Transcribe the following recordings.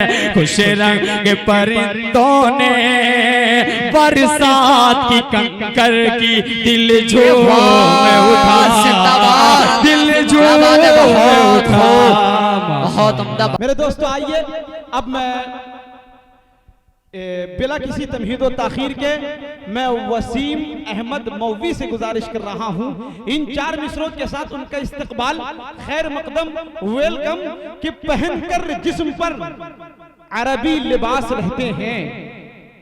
खुश रंग परिंदों ने बरसात की कंकर की दिल झूम उठा, दिल झूम उठा। बहुत उम्दा। मेरे दोस्तों आइए, अब मैं बिला किसी तमहीद व ताखीर के मैं वसीम अहमद मौवी से गुजारिश कर रहा हूं, इन चार मिसरों के साथ उनका इस्तकबाल खैर मकदम वेलकम कि पहनकर जिस्म पर अरबी लिबास रहते हैं।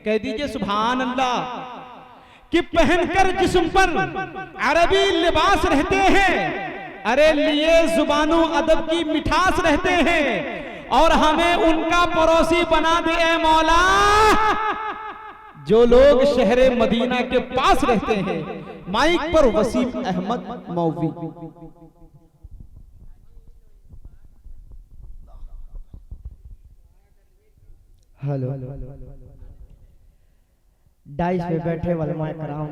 कह दीजिए सुभान अल्लाह। कि पहनकर जिस्म पर अरबी लिबास रहते हैं, अरे लिए जुबानों अदब की मिठास रहते हैं, और हमें उनका पड़ोसी बना दे ए मौला जो लोग शहरे मदीना के पास रहते हैं। माइक पर वसीम अहमद मौवी। हेलो, डाइस पे बैठे वलमा कराम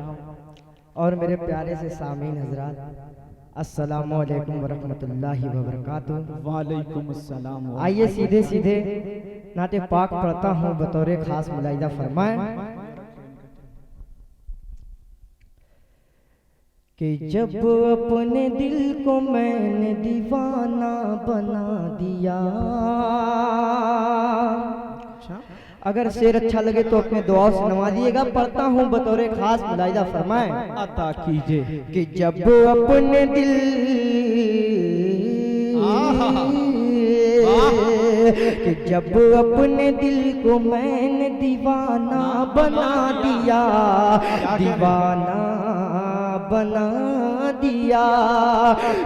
और मेरे प्यारे से सामीन हजरात, अस्सलामु अलैकुम वरहमतुल्लाहि वबरकातुहू। वालेकुम अस्सलाम। आइए सीधे सीधे नाते पाक पढ़ता हूँ बतौरे खास मुलाहिदा फरमाए कि जब अपने दिल को मैंने दीवाना बना दिया। अगर शेर अच्छा लगे तो अपने दुआओं से नवाजिएगा। पढ़ता हूँ बतौरे खास मुलाहिदा फरमाए अता कीजिए कि जब अपने दिल कि जब अपने दिल को मैंने दीवाना बना दिया, दीवाना बना दिया।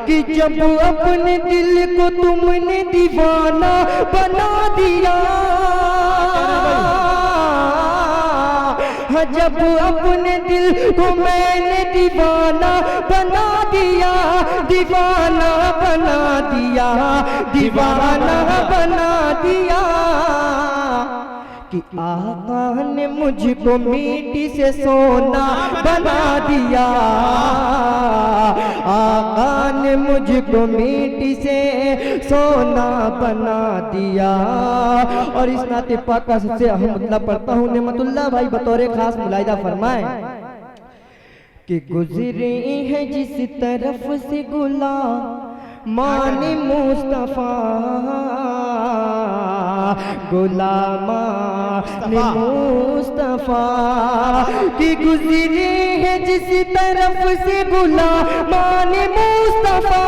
कि जब अपने दिल को तुमने दीवाना बना दिया, जब अपने दिल को मैंने दीवाना बना दिया, दीवाना बना दिया, दीवाना बना दिया। कि आका ने मुझको मिट्टी से सोना बना दिया, आका ने मुझको मिट्टी से सोना बना दिया। और इस नाते पाक का सबसे अहम मतलब पढ़ता हूँ नेमतुल्लाह भाई बतौरे खास मुलाहिदा फरमाए कि गुजरी है जिस तरफ से गुलामानी मुस्तफा, गुलामानी मुस्तफा। कि गुजरी है जिस तरफ से गुलामानी मुस्तफा,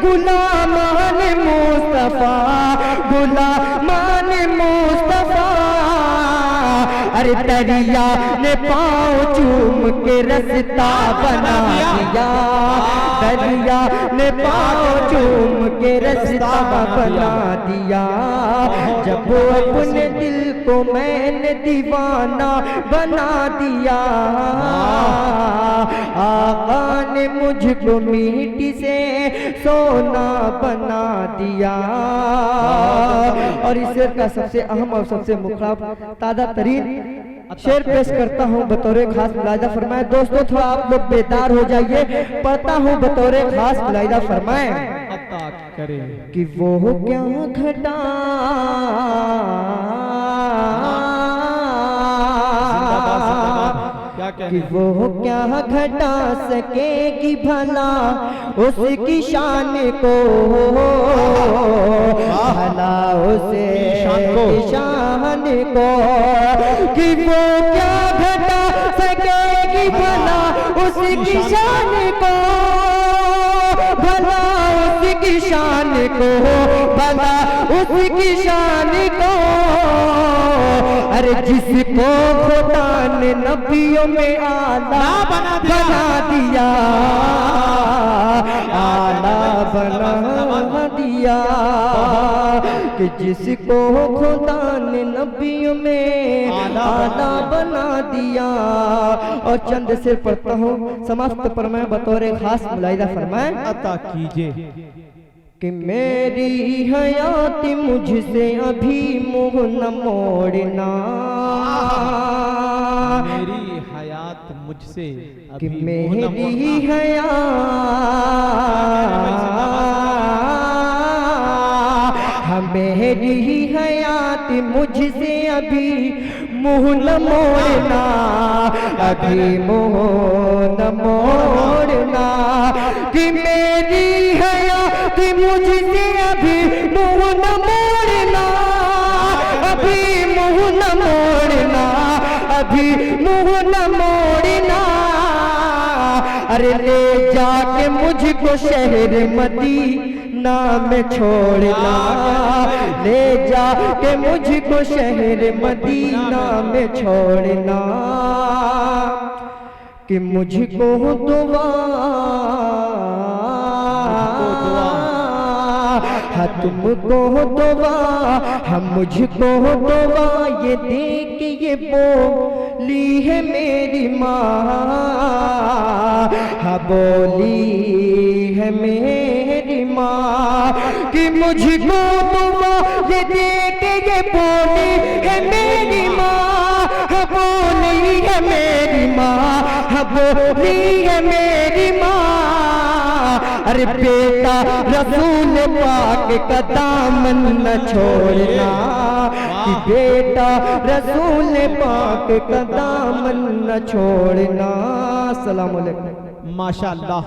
गुलामानी मुस्तफा, गुलामानी मुस्तफा। अरे दरिया ने पाँव चूम के रास्ता बना दिया, दरिया ने पाँव चूम के रास्ता बना दिया। जब अपने दिल को मैंने दीवाना बना दिया, आका ने मुझको मिट्टी से सोना बना दिया। और इस शेर का सबसे अहम और सबसे मुखाब ताज़ा तरीन शेर पेश करता हूँ बतौरे खास मुलाहिदा फरमाए। दोस्तों थोड़ा आप लोग बेदार हो जाइए, पढ़ता हूँ बतौरे खास मुलाहिदा फरमाए कि वो क्या घटा कि वो क्या घटा सकेगी भला उसकी शान को, भला उसे शान को। कि वो क्या घटा सकेगी भला उसकी शान को, भला उसकी शान को, भला उसकी शान को। अरे जिसको खुदा ने नबियों में आला बना दिया, आला बना दिया। कि जिसको खुदा ने नबियों में आला बना दिया। और चंद से पढ़ता हूँ समाप्त पर मैं बतौरे खास मुलाहिदा फरमाए अता कीजिए कि मेरी हयात मुझसे अभी मुँह न मोड़ना, मेरी हयात मुझसे कि मेरी हयात मेरी हयात मुझसे अभी मुँह न मोड़ना, अभी मुँह न मोड़ना, कि मेरी हयात मुझसे अभी मुँह न मोड़ना, अभी मुँह न मोड़ना, अभी मुँह न मोड़ना। अरे ले जाके मुझको शहर मदीना में छोड़ना, ले जाके मुझको शहर मदीना में छोड़ना, कि मुझको दुआ तुमको दुआ, हम मुझको दुआ, ये देख ये बोली है मेरी माँ, हाँ बोली है मेरी माँ, कि मुझको दुआ, ये देख ये बोली है मेरी माँ, हाँ बोली है मेरी माँ, हाँ बोली है मेरी माँ। अरे बेटा रसूल पाक का दामन न छोड़ना, कि बेटा रसूल पाक का दामन न छोड़ना। अस्सलाम वालेकुम। माशाअल्लाह।